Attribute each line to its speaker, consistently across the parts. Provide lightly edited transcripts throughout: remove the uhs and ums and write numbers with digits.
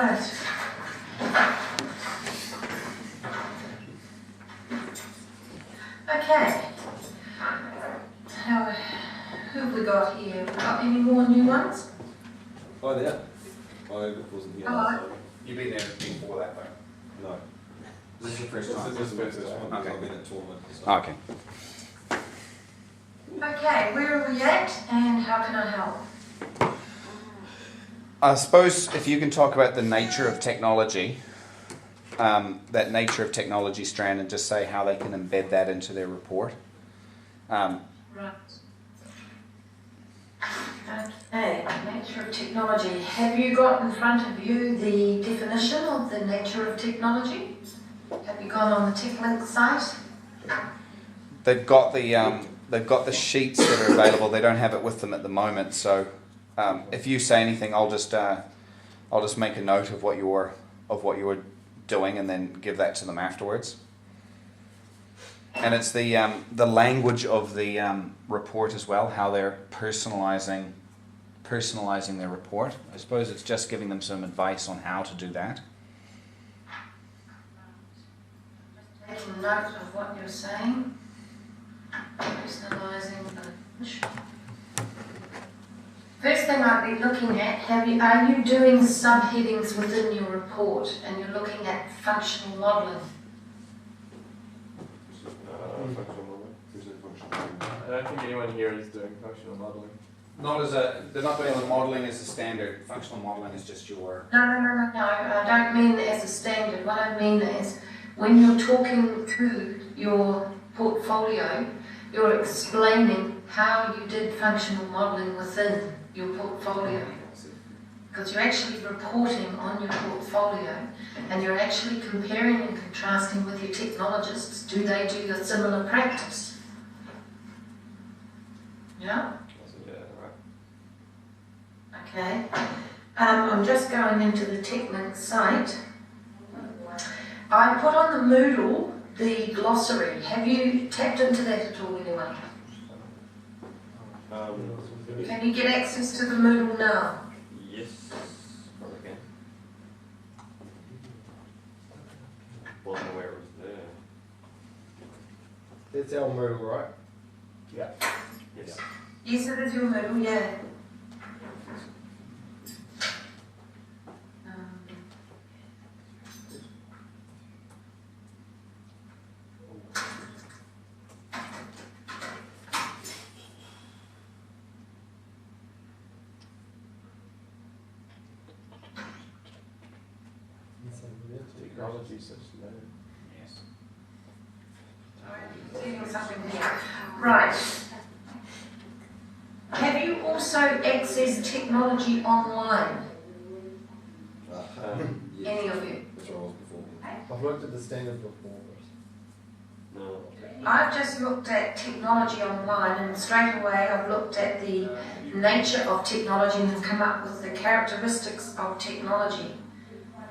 Speaker 1: Right. Okay. Who have we got here? Got any more new ones?
Speaker 2: Oh, yeah. I wasn't here.
Speaker 1: Hello.
Speaker 2: So.
Speaker 3: You've been there before that though?
Speaker 2: No.
Speaker 3: This is your first time?
Speaker 2: This is the first one.
Speaker 3: Okay.
Speaker 2: I've been at tournament. So.
Speaker 3: Oh, okay.
Speaker 1: Okay, where are we at and how can I help?
Speaker 3: I suppose if you can talk about the nature of technology, that nature of technology strand, and just say how they can embed that into their report.
Speaker 1: Right. Okay, nature of technology. Have you got in front of you the definition of the nature of technology? Have you gone on the TechLink site?
Speaker 3: They've got the sheets that are available. They don't have it with them at the moment. So if you say anything, I'll just make a note of what you were doing and then give that to them afterwards. And it's the language of the report as well, how they're personalizing their report. I suppose it's just giving them some advice on how to do that.
Speaker 1: Just taking note of what you're saying. Personalizing the language. First thing I'd be looking at, are you doing subheadings within your report and you're looking at functional modelling?
Speaker 2: Functional modelling. Who's in functional modelling?
Speaker 4: I don't think anyone here is doing functional modelling.
Speaker 3: They're not doing the modeling as a standard. Functional modeling is just your...
Speaker 1: No, I don't mean as a standard. What I mean is when you're talking through your portfolio, you're explaining how you did functional modelling within your portfolio. Because you're actually reporting on your portfolio and you're actually comparing and contrasting with your technologists. Do they do a similar practice? Yeah?
Speaker 2: Yeah, right.
Speaker 1: Okay. I'm just going into the TechLink site. I put on the Moodle the glossary. Have you tapped into that at all, anyone? Can you get access to the Moodle now?
Speaker 2: Yes. Probably can. Wasn't aware it was there.
Speaker 5: It's our Moodle, right?
Speaker 4: Yeah.
Speaker 2: Yes.
Speaker 1: Yes, it is your Moodle, yeah.
Speaker 4: Technology such that.
Speaker 3: Yes.
Speaker 1: Something here. Right. Have you also accessed technology online? Any of you?
Speaker 2: That's where I was before.
Speaker 5: I've looked at the standard before.
Speaker 2: No.
Speaker 1: I've just looked at technology online and straight away I've looked at the nature of technology and have come up with the characteristics of technology.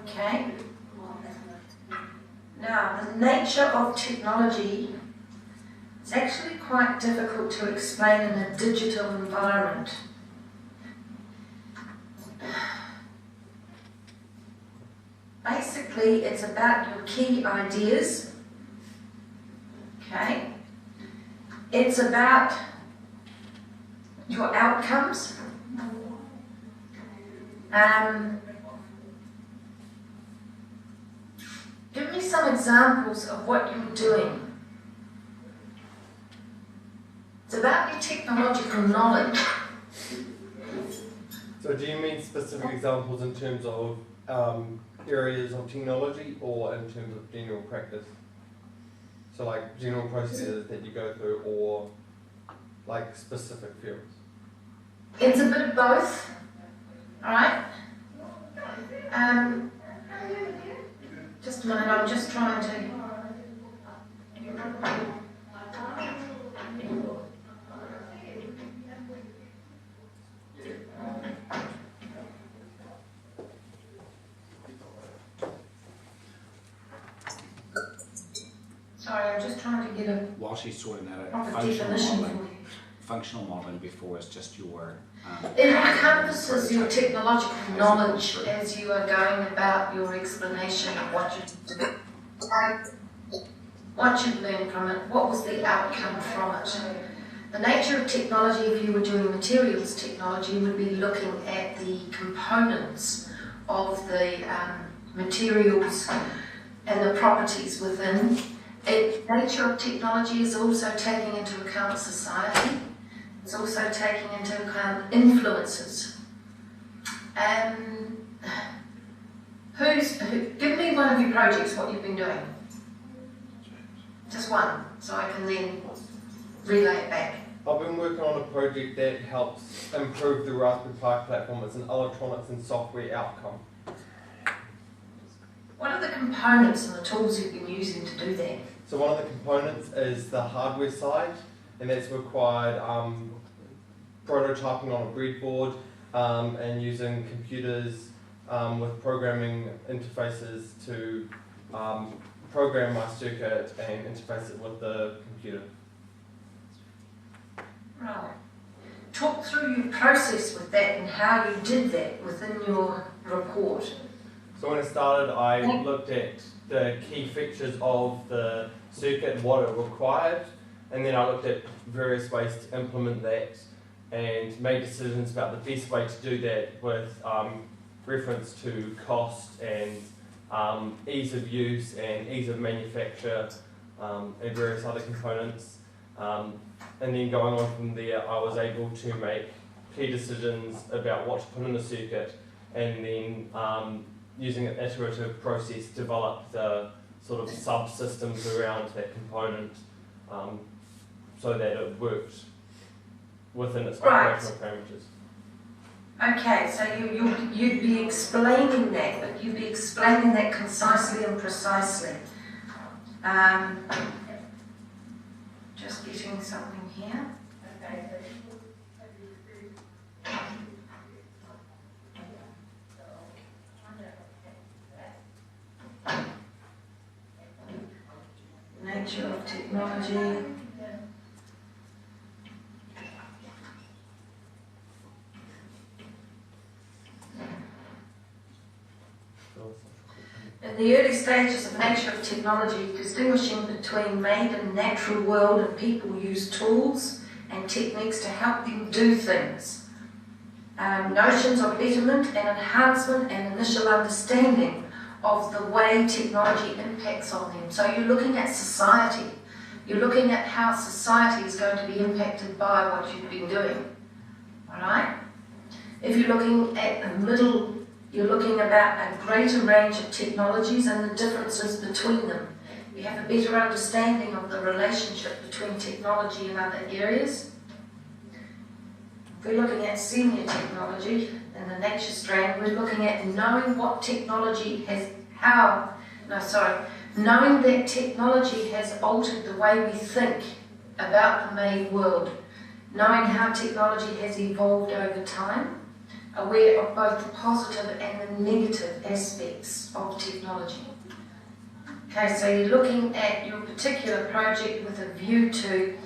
Speaker 1: Okay? Now, the nature of technology is actually quite difficult to explain in a digital environment. Basically, it's about your key ideas. Okay? It's about your outcomes. Give me some examples of what you're doing. It's about your technological knowledge.
Speaker 5: So do you mean specific examples in terms of areas of technology or in terms of general practice? So like general processes that you go through or like specific fields?
Speaker 1: It's a bit of both. Alright? Just a minute, I'm just trying to... Sorry, I'm just trying to get a
Speaker 3: While she's sorting that out,
Speaker 1: proper
Speaker 3: functional
Speaker 1: definition for
Speaker 3: modeling.
Speaker 1: you.
Speaker 3: functional modelling before is just your.
Speaker 1: It encompasses your technological knowledge as you are going about your explanation of what you do. What you've learned from it, what was the outcome from it. The nature of technology, if you were doing materials technology, would be looking at the components of the materials and the properties within. The nature of technology is also taking into account society. It's also taking into account influences. Give me one of your projects, what you've been doing. Just one, so I can then relay it back.
Speaker 5: I've been working on a project that helps improve the Raspberry Pi platform. It's an electronics and software outcome.
Speaker 1: What are the components and the tools you've been using to do that?
Speaker 5: So one of the components is the hardware side, and that's required prototyping on a breadboard and using computers with programming interfaces to program my circuit and interface it with the computer.
Speaker 1: Right. Talk through your process with that and how you did that within your report.
Speaker 5: So when I started, I looked at the key features of the circuit and what it required, and then I looked at various ways to implement that and made decisions about the best way to do that with reference to cost and ease of use and ease of manufacture and various other components. And then going on from there, I was able to make key decisions about what to put in the circuit, and then using an iterative process, develop the sort of subsystems around that component so that it worked within its operational parameters.
Speaker 1: Okay, so you'd be explaining that, but you'd be explaining that concisely and precisely. Just getting something here. Nature of technology. In the early stages of nature of technology, distinguishing between made and natural world, and people use tools and techniques to help them do things. Notions of betterment and enhancement and initial understanding of the way technology impacts on them. So you're looking at society. You're looking at how society is going to be impacted by what you've been doing. Alright? If you're looking at the middle, you're looking about a greater range of technologies and the differences between them. You have a better understanding of the relationship between technology and other areas. If we're looking at senior technology in the nature strand, we're looking at knowing what technology has, knowing that technology has altered the way we think about the made world, knowing how technology has evolved over time, aware of both the positive and the negative aspects of technology. Okay, so you're looking at your particular project with a view to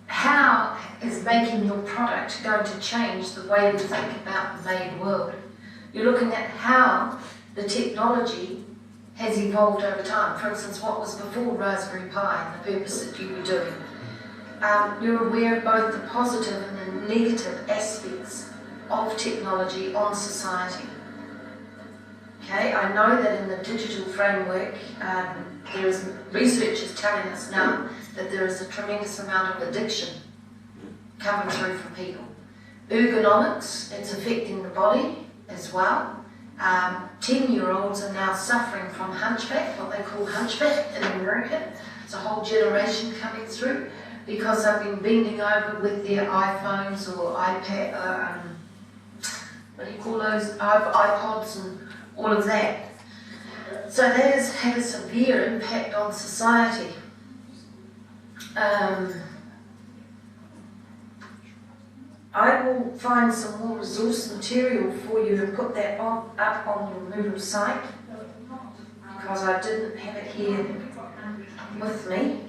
Speaker 1: how is making your product going to change the way we think about the made world. You're looking at how the technology has evolved over time. For instance, what was before Raspberry Pi and the purpose that you were doing. You're aware of both the positive and the negative aspects of technology on society. Okay, I know that in the digital framework, there is research is telling us now that there is a tremendous amount of addiction coming through from people. Ergonomics, it's affecting the body as well. 10-year-olds are now suffering from hunchback, what they call hunchback in America. It's a whole generation coming through because they've been bending over with their iPhones or iPad, what do you call those, iPods and all of that. So that has had a severe impact on society. I will find some more resource material for you and put that up on your Moodle site because I didn't have it here with me.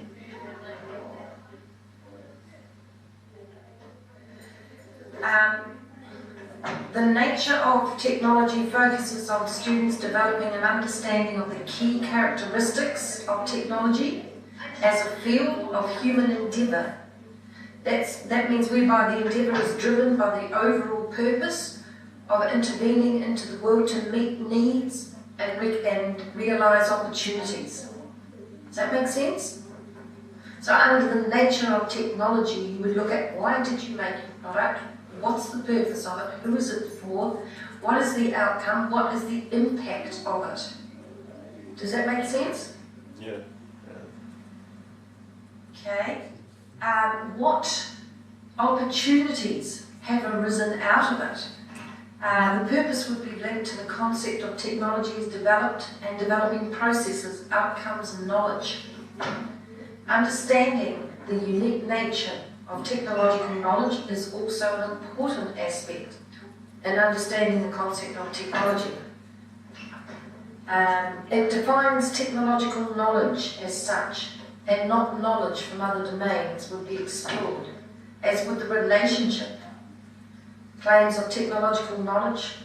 Speaker 1: The nature of technology focuses on students developing an understanding of the key characteristics of technology as a field of human endeavour. That means whereby the endeavour is driven by the overall purpose of intervening into the world to meet needs and realise opportunities. Does that make sense? So under the nature of technology, you would look at why did you make your product? What's the purpose of it? Who is it for? What is the outcome? What is the impact of it? Does that make sense?
Speaker 2: Yeah.
Speaker 1: Okay. What opportunities have arisen out of it? The purpose would be linked to the concept of technology as developed and developing processes, outcomes and knowledge. Understanding the unique nature of technological knowledge is also an important aspect in understanding the concept of technology. It defines technological knowledge as such, and not knowledge from other domains would be explored, as would the relationship, claims of technological knowledge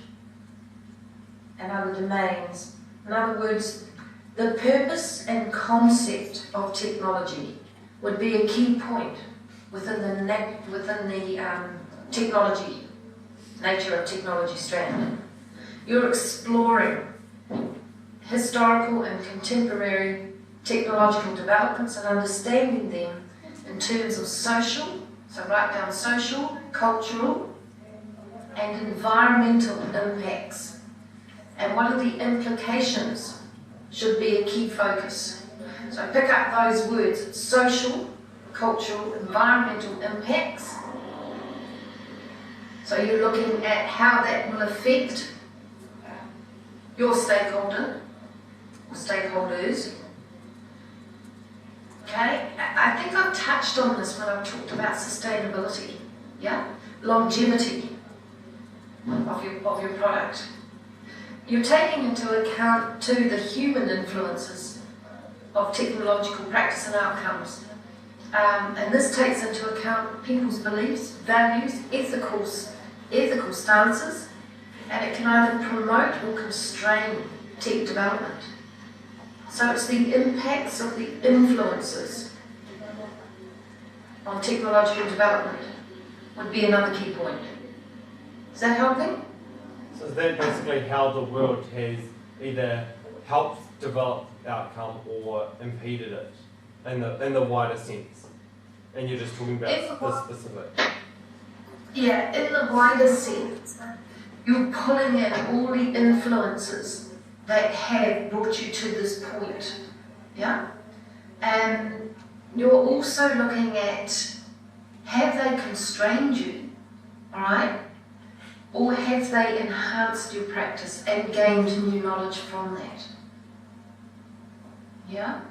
Speaker 1: and other domains. In other words, the purpose and concept of technology would be a key point within the technology, nature of technology strand. You're exploring historical and contemporary technological developments and understanding them in terms of social, so write down social, cultural, and environmental impacts. And what are the implications should be a key focus. So pick up those words, social, cultural, environmental impacts. So you're looking at how that will affect your stakeholder or stakeholders. Okay, I think I've touched on this when I've talked about sustainability, yeah? Longevity of your product. You're taking into account too the human influences of technological practice and outcomes. And this takes into account people's beliefs, values, ethical stances, and it can either promote or constrain tech development. So it's the impacts of the influences on technological development would be another key point. Is that helping?
Speaker 5: So is that basically how the world has either helped develop the outcome or impeded it in the wider sense? And you're just talking about this specific.
Speaker 1: Yeah, in the wider sense, you're pulling in all the influences that have brought you to this point. Yeah? And you're also looking at, have they constrained you? Alright? Or have they enhanced your practice and gained new knowledge from that? Yeah?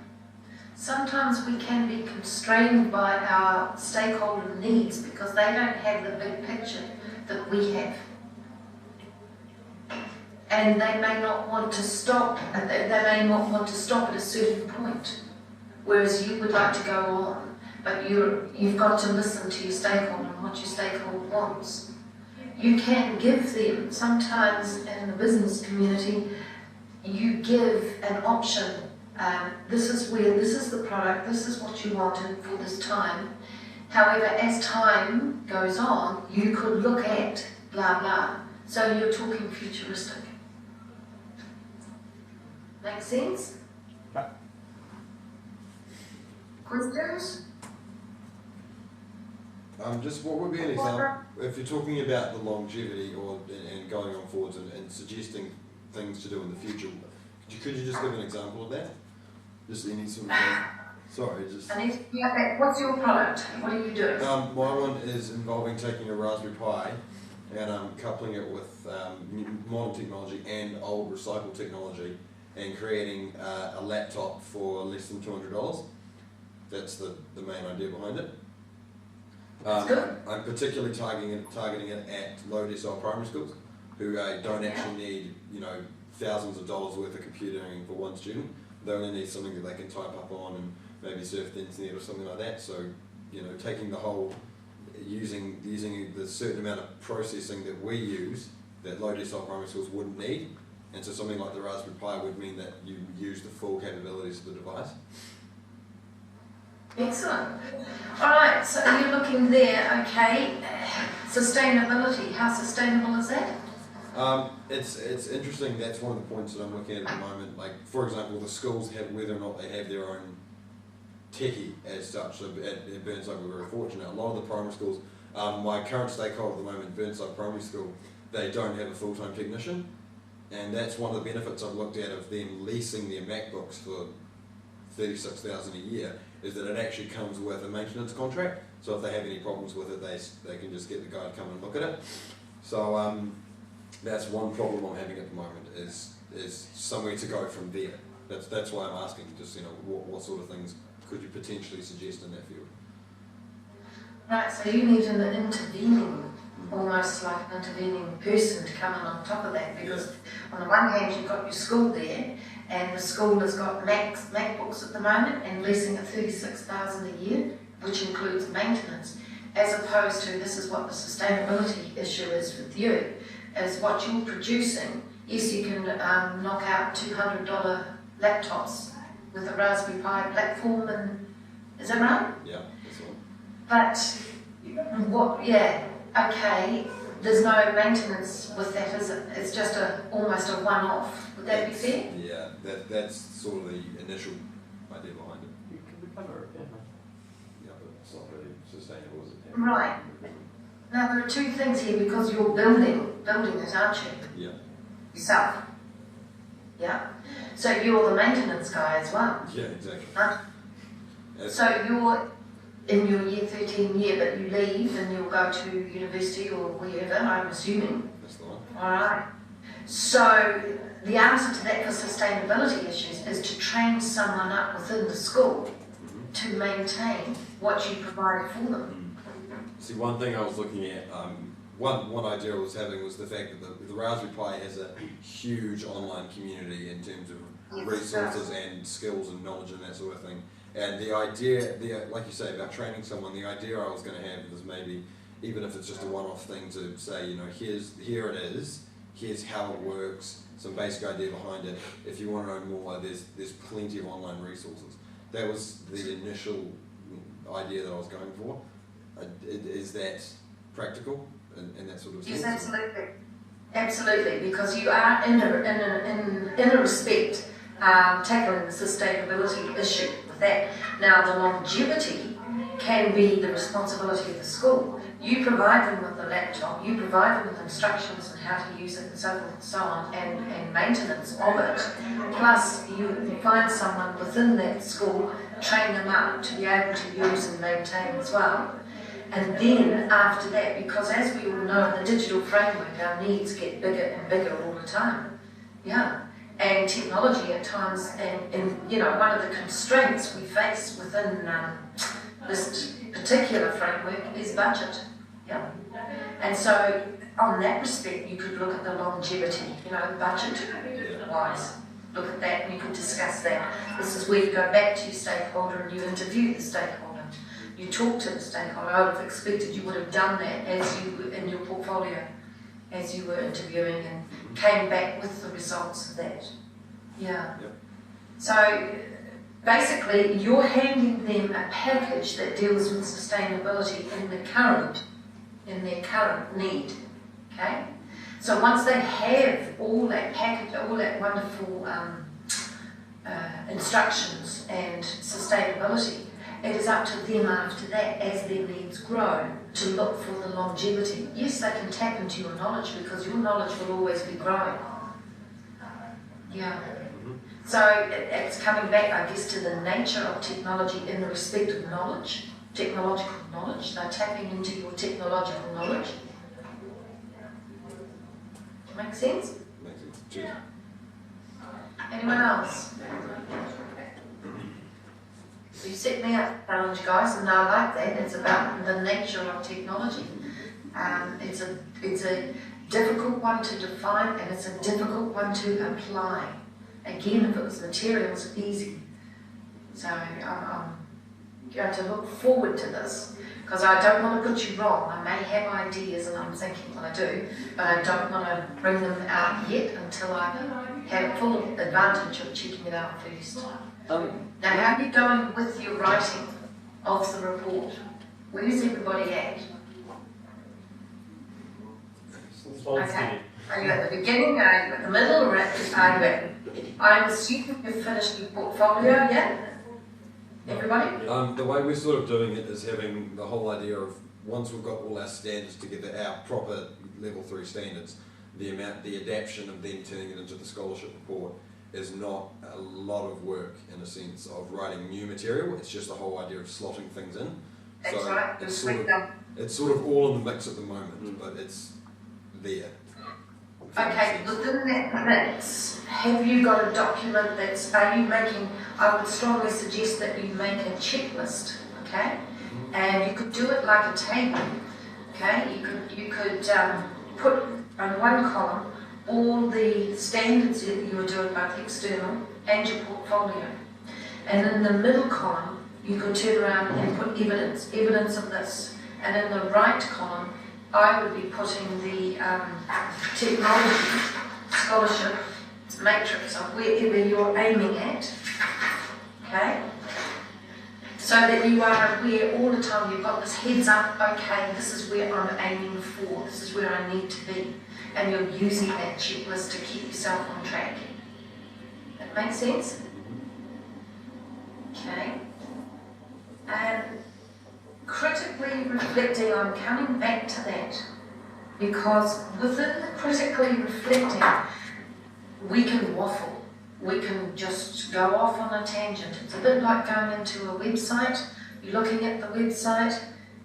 Speaker 1: Sometimes we can be constrained by our stakeholder needs because they don't have the big picture that we have. And they may not want to stop, they may not want to stop at a certain point, whereas you would like to go on, but you've got to listen to your stakeholder and what your stakeholder wants. You can give them, sometimes in the business community, you give an option. This is the product, this is what you wanted for this time. However, as time goes on, you could look at blah blah. So you're talking futuristic. Make sense? Questions?
Speaker 6: Just what would be an example, if you're talking about the longevity and going on forwards and suggesting things to do in the future, could you just give an example of that? Just any sort of sorry, just...
Speaker 1: What's your product? What are you doing?
Speaker 6: My one is involving taking a Raspberry Pi and coupling it with modern technology and old recycled technology and creating a laptop for less than $200. That's the main idea behind it.
Speaker 1: That's good.
Speaker 6: I'm particularly targeting it at low decile primary schools who don't actually need thousands of dollars worth of computing for one student. They only need something that they can type up on and maybe surf the internet or something like that. So taking the whole using the certain amount of processing that we use that low decile primary schools wouldn't need, and so something like the Raspberry Pi would mean that you use the full capabilities of the device.
Speaker 1: Excellent. All right, so you're looking there, okay. Sustainability, how sustainable is that?
Speaker 6: It's interesting. That's one of the points that I'm looking at the moment. Like, for example, the schools have whether or not they have their own techie as such. So at Burnside, we're very fortunate. A lot of the primary schools, my current stakeholder at the moment, Burnside Primary School, they don't have a full-time technician, and that's one of the benefits I've looked at of them leasing their MacBooks for $36,000 a year, is that it actually comes with a maintenance contract. So if they have any problems with it, they can just get the guy to come and look at it. So that's one problem I'm having at the moment, is somewhere to go from there. That's why I'm asking, just what sort of things could you potentially suggest in that field?
Speaker 1: Right, so you need an intervening, almost like an intervening person to come in on top of that, because on the one hand you've got your school there, and the school has got MacBooks at the moment and leasing at $36,000 a year, which includes maintenance, as opposed to, this is what the sustainability issue is with you, is what you're producing. Yes, you can knock out $200 laptops with a Raspberry Pi platform, and is that right?
Speaker 6: Yeah, that's all.
Speaker 1: But okay, there's no maintenance with that, is it? It's just almost a one-off. Would that be fair?
Speaker 6: Yeah, that's sort of the initial idea behind it.
Speaker 2: You can recover it, yeah.
Speaker 6: Yeah,
Speaker 4: But it's not really sustainable, is it?
Speaker 1: Right. Now there are two things here, because you're building it, aren't you?
Speaker 6: yeah,
Speaker 1: Yourself. Yeah. So you're the maintenance guy as well.
Speaker 6: yeah, exactly.
Speaker 1: Huh? So you're in your year 13 year, but you leave and you'll go to university or wherever, I'm assuming.
Speaker 6: That's the one.
Speaker 1: All right. So the answer to that for sustainability issues is to train someone up within the school to maintain what you provide for them.
Speaker 6: See, one thing I was looking at, one idea I was having was the fact that the Raspberry Pi has a huge online community in terms of resources and skills and knowledge and that sort of thing. And the idea, like you say, about training someone, the idea I was going to have is maybe, even if it's just a one-off thing, to say, here it is, here's how it works, some basic idea behind it. If you want to know more, there's plenty of online resources. That was the initial idea that I was going for. Is that practical and that sort of sense?
Speaker 1: Yes, absolutely. Absolutely, because you are in a respect tackling the sustainability issue with that. Now the longevity can be the responsibility of the school. You provide them with the laptop, you provide them with instructions on how to use it and so forth and so on, and maintenance of it. Plus you find someone within that school, train them up to be able to use and maintain as well. And then after that, because as we all know in the digital framework, our needs get bigger and bigger all the time. Yeah. And technology at times, and one of the constraints we face within this particular framework is budget. Yeah. And so on that respect, you could look at the longevity, budget-wise. Look at that and you could discuss that. This is where you go back to your stakeholder and you interview the stakeholder. You talk to the stakeholder. I would have expected you would have done that as you were in your portfolio, as you were interviewing, and came back with the results of that. Yeah.
Speaker 6: Yep.
Speaker 1: So basically, you're handing them a package that deals with sustainability in their current need. Okay. So once they have all that package, all that wonderful instructions and sustainability, it is up to them after that, as their needs grow, to look for the longevity. Yes, they can tap into your knowledge, because your knowledge will always be growing. Yeah. So it's coming back, I guess, to the nature of technology in the respect of knowledge, technological knowledge. They're tapping into your technological knowledge. Make sense?
Speaker 6: Makes sense. Cheers.
Speaker 1: Anyone else? So you set me up challenge, guys, and I like that. It's about the nature of technology. It's a difficult one to define, and it's a difficult one to apply. Again, if it was materials, easy. So to look forward to this, because I don't want to put you wrong. I may have ideas and I'm thinking I do, but I don't want to bring them out yet until I have full advantage of checking it out first. Now, how are you going with your writing of the report? Where's everybody at? Okay. Are you at the beginning, are you at the middle, or are you at, I'm assuming you've finished your portfolio, yeah? Everybody?
Speaker 6: The way we're sort of doing it is having the whole idea of, once we've got all our standards together, our proper level 3 standards, the adaptation of then turning it into the scholarship report is not a lot of work in a sense of writing new material. It's just the whole idea of slotting things in.
Speaker 1: That's
Speaker 6: So
Speaker 1: right.
Speaker 6: it's sort of all in the mix at the moment, but it's there.
Speaker 1: Okay, within that mix, have you got a document that's, are you making, I would strongly suggest that you make a checklist, okay? And you could do it like a table, okay? You could put on one column all the standards that you are doing, both external and your portfolio. And in the middle column, you could turn around and put evidence of this. And in the right column, I would be putting the technology scholarship matrix of wherever you're aiming at, okay? So that you are aware all the time, you've got this heads up, okay, this is where I'm aiming for, this is where I need to be, and you're using that checklist to keep yourself on track. That makes sense? Okay. Critically reflecting, I'm coming back to that, because within the critically reflecting, we can waffle. We can just go off on a tangent. It's a bit like going into a website. You're looking at the website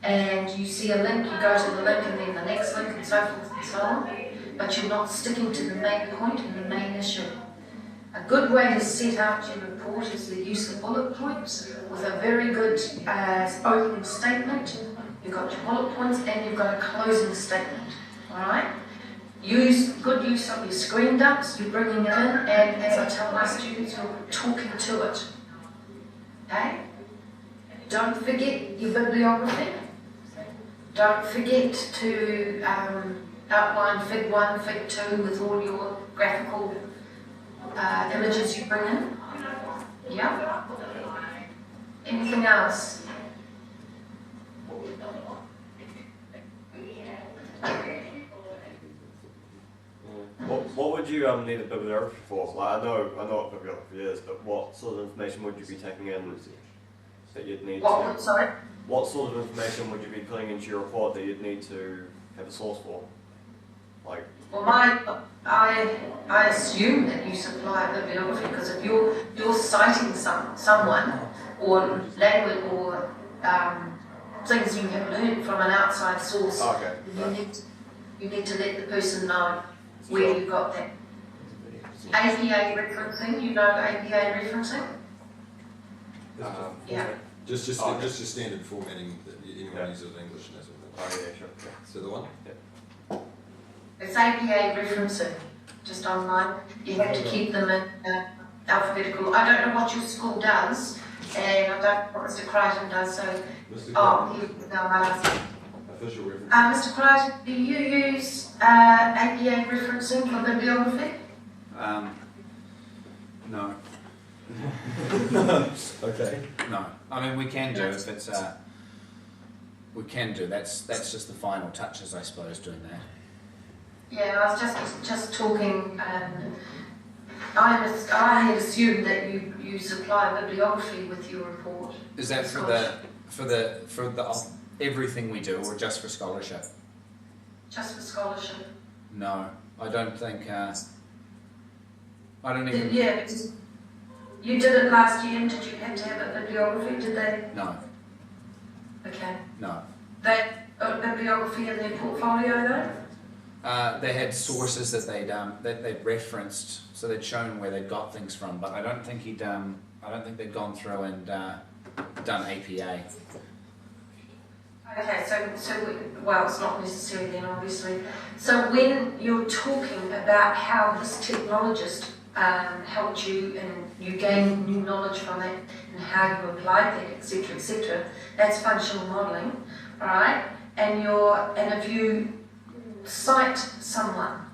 Speaker 1: and you see a link, you go to the link and then the next link and so forth and so on, but you're not sticking to the main point and the main issue. A good way to set out your report is the use of bullet points with a very good opening statement. You've got your bullet points and you've got a closing statement. Alright? Good use of your screen dumps, you're bringing it in, and as I tell my students, you're talking to it. Okay? Don't forget your bibliography. Don't forget to outline Fig 1, Fig 2 with all your graphical images you bring in. Yeah? Anything else?
Speaker 2: What would you need a bibliography for? Like, I know what bibliography is, but what sort of information would you be taking in that you'd need to...
Speaker 1: Sorry?
Speaker 2: What sort of information would you be putting into your report that you'd need to have a source for? Like...
Speaker 1: Well, I assume that you supply a bibliography, because if you're citing someone or language or things you have learned from an outside source,
Speaker 2: okay.
Speaker 1: you need to let the person know where you got that. APA referencing, you know APA referencing? Yeah.
Speaker 6: Just your standard formatting that anyone uses in English and that sort of thing.
Speaker 2: Oh yeah, sure.
Speaker 6: So the one?
Speaker 1: It's APA referencing, just online. You have to keep them in alphabetical. I don't know what your school does, and I don't know what Mr. Crichton does, so...
Speaker 6: Official reference.
Speaker 1: Mr. Crichton, do you use APA referencing for bibliography?
Speaker 3: No.
Speaker 6: Okay.
Speaker 3: No. I mean, we can do if it's we can do. That's just the final touches, I suppose, doing that.
Speaker 1: Yeah, I was just talking. I had assumed that you supply bibliography with your report.
Speaker 3: Is that for the everything we do, or just for scholarship?
Speaker 1: Just for scholarship.
Speaker 3: No, I don't think. I don't even.
Speaker 1: Yeah, because you did it last year. Did you have to have a bibliography? Did they?
Speaker 3: No.
Speaker 1: Okay.
Speaker 3: No.
Speaker 1: That bibliography in their portfolio though?
Speaker 3: They had sources that they'd referenced, so they'd shown where they'd got things from. But I don't think I don't think they'd gone through and done APA.
Speaker 1: Okay, well, it's not necessary then, obviously. So when you're talking about how this technologist helped you and you gained new knowledge from it and how you applied that, etc., etc. That's functional modelling, all right? And if you cite someone,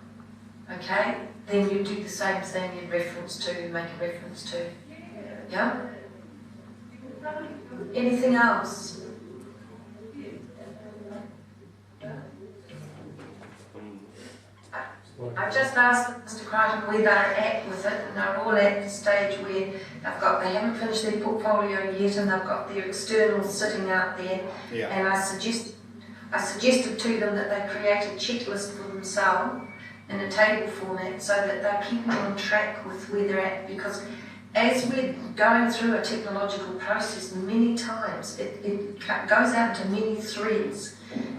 Speaker 1: okay, then you do the same thing. You make a reference to, yeah. Anything else? I've just asked Mr. Crichton where they're at with it, and they're all at the stage where they haven't finished their portfolio yet, and they've got their externals sitting out there.
Speaker 3: Yeah.
Speaker 1: And I suggested to them that they create a checklist for themselves in a table format so that they're keeping on track with where they're at, because as we're going through a technological process, many times it goes out into many threads,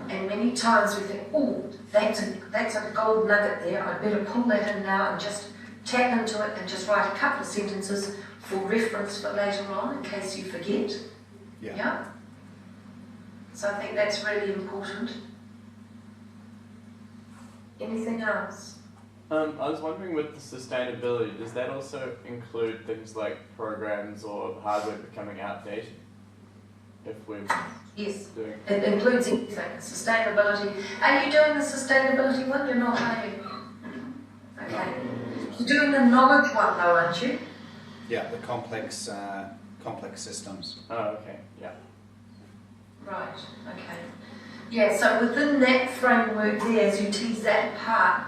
Speaker 1: and many times we think, oh, that's a gold nugget there, I'd better pull that in now and just tap into it and just write a couple of sentences for reference for later on in case you forget. Yeah? So I think that's really important. Anything else?
Speaker 7: I was wondering with the sustainability, does that also include things like programs or hardware becoming outdated? If we're
Speaker 1: Yes,
Speaker 7: doing...
Speaker 1: it includes everything. Sustainability. Are you doing the sustainability one? You're not, are you? Okay. You're doing the knowledge one though, aren't you?
Speaker 3: Yeah, the complex systems.
Speaker 7: Oh, okay, yeah.
Speaker 1: Right, okay. Yeah, so within that framework there, as you tease that apart,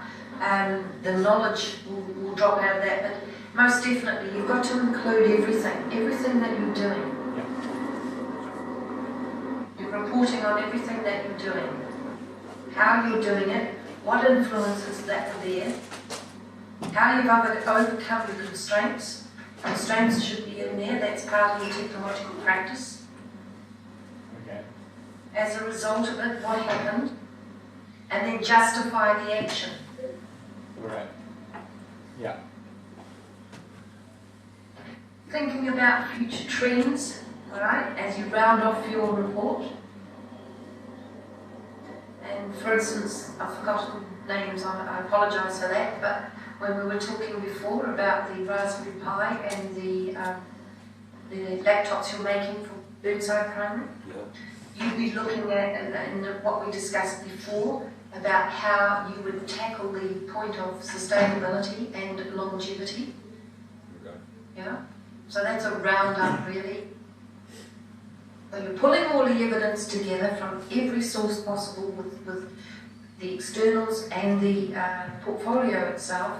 Speaker 1: the knowledge will drop out of that, but most definitely you've got to include everything that you're doing.
Speaker 7: Yeah.
Speaker 1: You're reporting on everything that you're doing, how you're doing it, what influences that are there, how you've overcome your constraints. Constraints should be in there, that's part of your technological practice.
Speaker 7: Okay.
Speaker 1: As a result of it, what happened, and then justify the action.
Speaker 7: Right. Yeah.
Speaker 1: Thinking about future trends, all right, as you round off your report. And for instance, I've forgotten names, I apologise for that, but when we were talking before about the Raspberry Pi and the laptops you're making for Burnside Primary, you'd be looking at, in what we discussed before, about how you would tackle the point of sustainability and longevity.
Speaker 4: Okay.
Speaker 1: Yeah? So that's a roundup, really. So you're pulling all the evidence together from every source possible with the externals and the portfolio itself.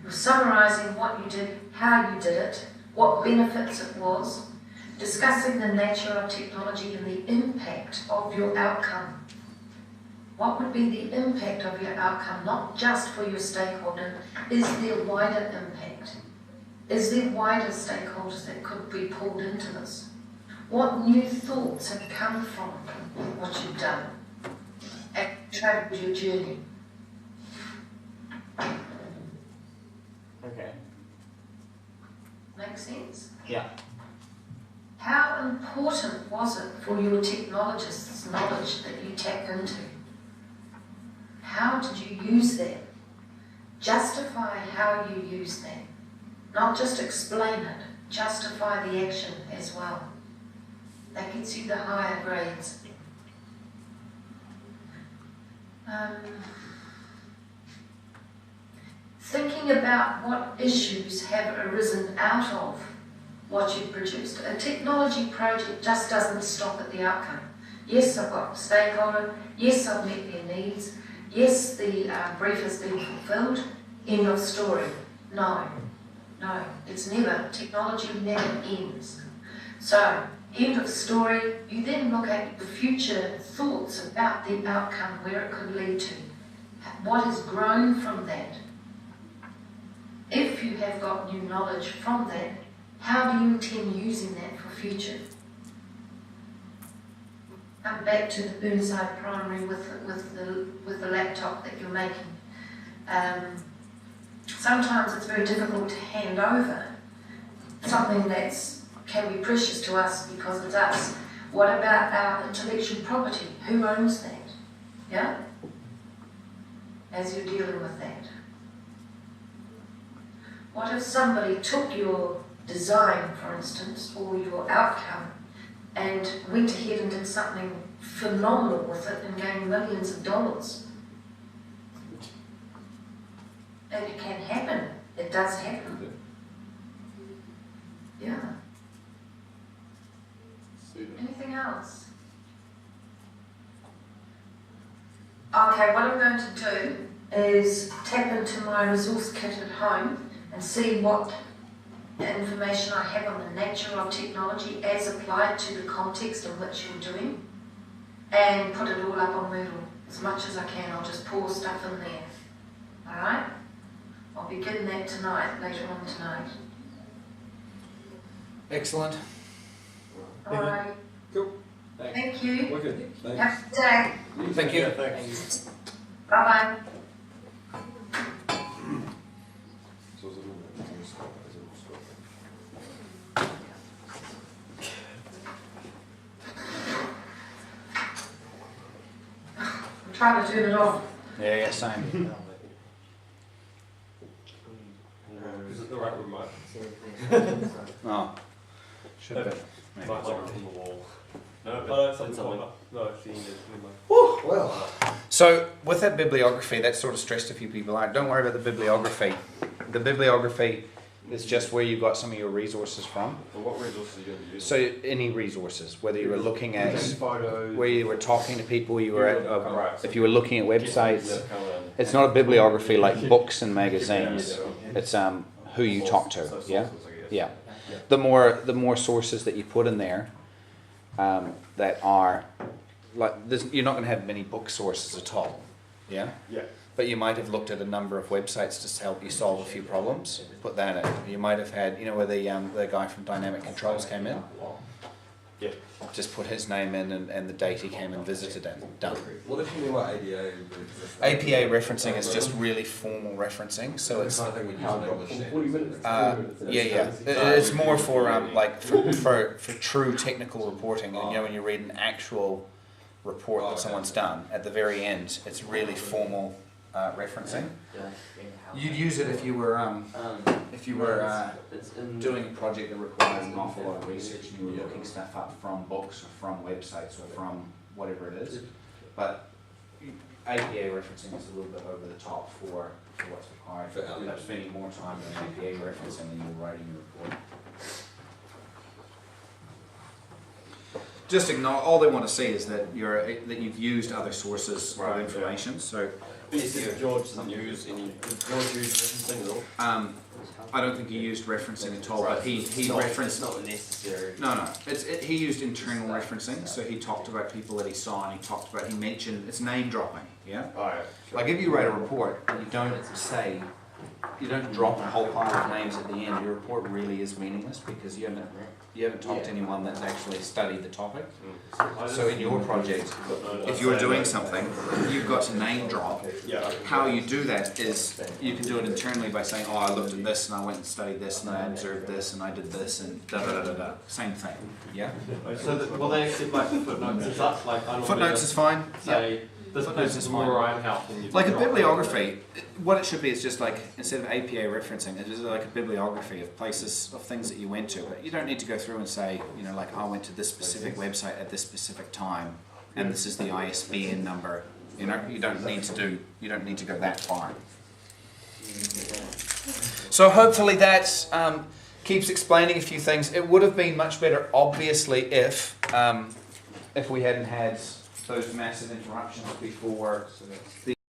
Speaker 1: You're summarising what you did, how you did it, what benefits it was, discussing the nature of technology and the impact of your outcome. What would be the impact of your outcome, not just for your stakeholder? Is there wider impact? Is there wider stakeholders that could be pulled into this? What new thoughts have come from what you've done and travelled your journey?
Speaker 7: Okay.
Speaker 1: Make sense?
Speaker 7: Yeah.
Speaker 1: How important was it for your technologist's knowledge that you tapped into? How did you use that? Justify how you use that. Not just explain it, justify the action as well. That gets you the higher grades. Thinking about what issues have arisen out of what you've produced. A technology project just doesn't stop at the outcome. Yes, I've got a stakeholder. Yes, I've met their needs. Yes, the brief has been fulfilled. End of story. No, it's never. Technology never ends. So, end of story. You then look at the future thoughts about the outcome, where it could lead to. What has grown from that? If you have got new knowledge from that, how do you intend using that for future? Come back to the Burnside Primary with the laptop that you're making. Sometimes it's very difficult to hand over something that can be precious to us because it's us. What about our intellectual property? Who owns that? Yeah? As you're dealing with that. What if somebody took your design, for instance, or your outcome, and went ahead and did something phenomenal with it and gained millions of dollars? It can happen. It does happen. Yeah. Anything else? Okay, what I'm going to do is tap into my resource kit at home and see what information I have on the nature of technology as applied to the context in which you're doing, and put it all up on Moodle as much as I can. I'll just pour stuff in there. Alright? I'll begin that tonight, later on tonight.
Speaker 3: Excellent.
Speaker 1: Alright.
Speaker 6: Cool.
Speaker 1: Thank you.
Speaker 6: We're good. Thanks.
Speaker 1: Have a good day.
Speaker 3: Thank you.
Speaker 2: Yeah, thanks.
Speaker 1: Bye bye.
Speaker 6: So is it all- is it all-
Speaker 1: I'm trying to turn it off.
Speaker 3: Yeah, same.
Speaker 5: Is it the right remote?
Speaker 3: Oh, should be. Maybe.
Speaker 2: Might like it on the wall. No,
Speaker 5: Oh,
Speaker 2: but
Speaker 5: something
Speaker 2: something.
Speaker 5: No, I've seen it.
Speaker 6: Well,
Speaker 3: So with that bibliography, that sort of stressed a few people out. Don't worry about the bibliography. The bibliography is just where you got some of your resources from.
Speaker 2: Well, what resources are you going to use?
Speaker 3: So any resources, whether you were looking at,
Speaker 5: Photos.
Speaker 3: where you were talking to people, you were at,
Speaker 2: Right.
Speaker 3: if you were looking at websites.
Speaker 2: Yeah, come on.
Speaker 3: It's not a bibliography like books and magazines. It's who you talk to.
Speaker 2: So
Speaker 3: Yeah.
Speaker 2: sources, I guess.
Speaker 3: Yeah. The more sources that you put in there, that are like you're not going to have many book sources at all. Yeah.
Speaker 2: Yeah.
Speaker 3: But you might have looked at a number of websites to help you solve a few problems. Put that in. You might have had, where the guy from Dynamic Controls came in.
Speaker 2: Yeah.
Speaker 3: Just put his name in and the date he came and visited it. Done.
Speaker 6: what if you knew what ADA
Speaker 3: APA referencing is just really formal referencing, so it's
Speaker 6: kind of thing we use in publish standards.
Speaker 3: yeah. It's more for for true technical reporting, and when you read an actual report that someone's done at the very end, it's really formal referencing. You'd use it if you were doing a project that requires an awful lot of research and you were looking stuff up from books or from websites or from whatever it is. But APA referencing is a little bit over the top for what's required.
Speaker 6: For
Speaker 3: You end up spending more time on APA referencing than you're writing your report. Just ignore. All they want to see is that you've used other sources of
Speaker 2: Right,
Speaker 3: information. So
Speaker 2: But you said George doesn't use any. Did George use referencing at all?
Speaker 3: I don't think he used referencing at all, but he referenced.
Speaker 2: It's not necessary.
Speaker 3: No. He used internal referencing. So he talked about people that he saw, and he mentioned it's name dropping. Yeah.
Speaker 2: Oh, yeah. Sure.
Speaker 3: Like if you write a report and you don't drop a whole pile of names at the end, your report really is meaningless because you haven't talked to anyone that's actually studied the topic. So in your project, if you're doing something, you've got to name drop.
Speaker 2: Yeah.
Speaker 3: How you do that is you can do it internally by saying, oh, I looked at this and I went and studied this and I observed this and I did this and da da da da da. Same thing. Yeah.
Speaker 5: So will they accept like footnotes as us? Like I
Speaker 3: Footnotes is fine.
Speaker 5: say this
Speaker 3: Footnotes
Speaker 5: place
Speaker 3: is
Speaker 5: is
Speaker 3: fine.
Speaker 5: more around health than you.
Speaker 3: Like a bibliography, what it should be is just like, instead of APA referencing, it is like a bibliography of places, of things that you went to. But you don't need to go through and say, like I went to this specific website at this specific time, and this is the ISBN number. You don't need to go that far. So hopefully that keeps explaining a few things. It would have been much better, obviously, if we hadn't had those massive interruptions before the